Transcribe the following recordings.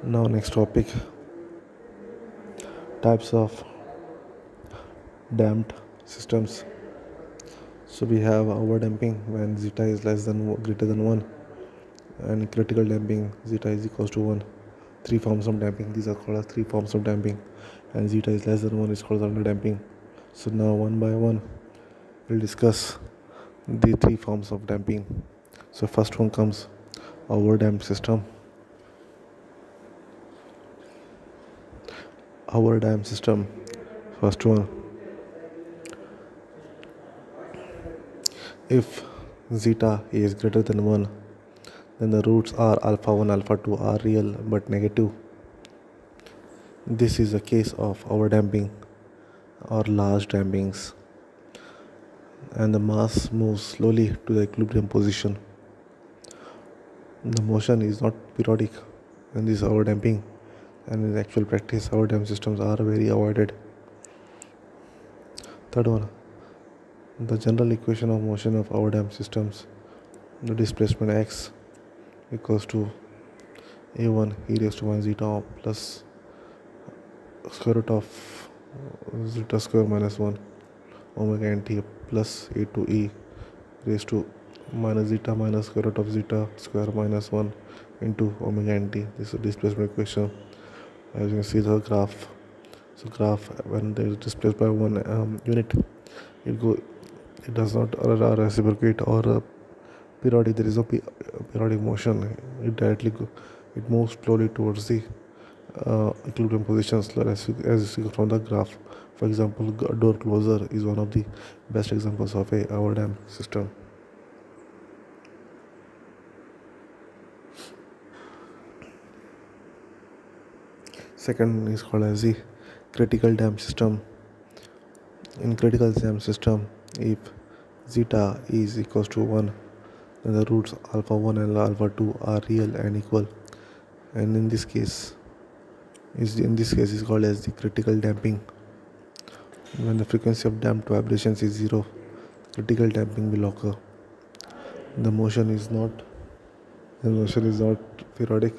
Now next topic, types of damped systems. So we have overdamping when zeta is less than greater than 1, and critical damping zeta is equals to 1. Three forms of damping, these are called as three forms of damping, and zeta is less than 1 is called underdamping. So now one by one we'll discuss the three forms of damping. So first one comes overdamped system. Overdamped system, first one, if zeta is greater than 1, then the roots are alpha 1 alpha 2 are real but negative. This is a case of overdamping or large dampings, and the mass moves slowly to the equilibrium position. The motion is not periodic in this overdamping, and in actual practice overdamped systems are very avoided. Third one, the general equation of motion of overdamped systems, the displacement x equals to a1 e raised to 1 zeta plus square root of zeta square minus 1 omega nt plus a2 e raised to minus zeta minus square root of zeta square minus 1 into omega nt. This is a displacement equation. As you can see the graph. So graph, when there is displaced by one unit, it does not reciprocate or periodic. There is no periodic motion. It moves slowly towards the equilibrium positions, as you see from the graph. For example, a door closer is one of the best examples of a overdamped system. Second is called as the critical damped system. In critical damped system, if zeta is equals to 1, then the roots alpha 1 and alpha 2 are real and equal, and in this case is called as the critical damping. When the frequency of damped vibrations is 0, critical damping will occur. The motion is not periodic,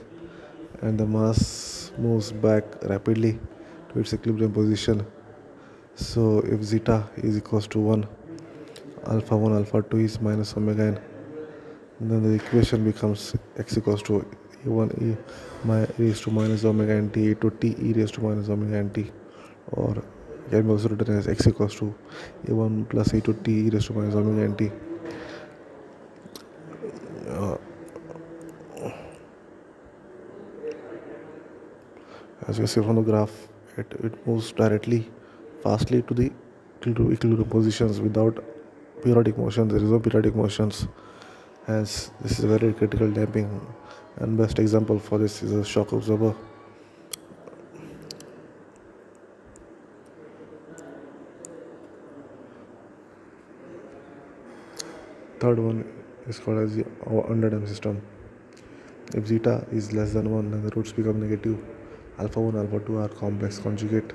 and the mass moves back rapidly to its equilibrium position. So if zeta is equals to 1, alpha 1 alpha 2 is minus omega n, then the equation becomes x equals to a1 e raised to minus omega nt a to t e raised to minus omega nt, or can be also written as x equals to a1 plus a to t e raised to minus omega nt. As you see from the graph, it moves directly, fastly to the equilibrium positions without periodic motion. There is no periodic motions, as this is a very critical damping, and best example for this is a shock absorber. Third one is called as the underdamped system. If zeta is less than 1, then the roots become negative. Alpha 1 alpha 2 are complex conjugate.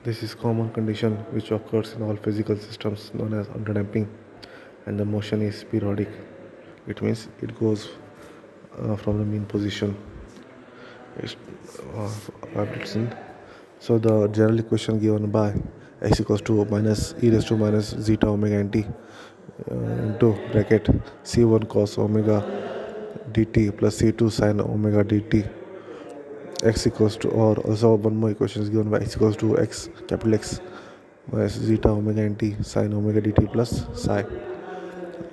This is common condition which occurs in all physical systems known as underdamping, and the motion is periodic. It means it goes from the mean position. So the general equation given by x equals to minus e raised to minus zeta omega nt into bracket c1 cos omega dt plus c2 sin omega dt, x equals to, or also one more equation is given by x equals to x capital X minus zeta omega nt sin omega dt plus psi.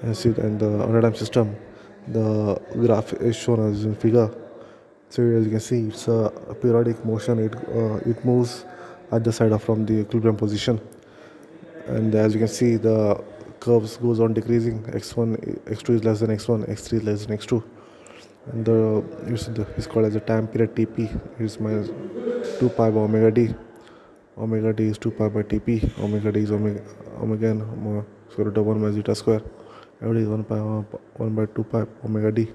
And the underdamped system, the graph is shown as in figure. So as you can see, it's a periodic motion. It moves at the side of from the equilibrium position, and as you can see, the curves goes on decreasing. x1 x2 is less than x1, x3 is less than x2, and is called as a time period tp is minus 2 pi by omega d. Omega d is 2 pi by tp. Omega d is omega n square root of 1 by zeta square. Every is 1 by 2 pi omega d.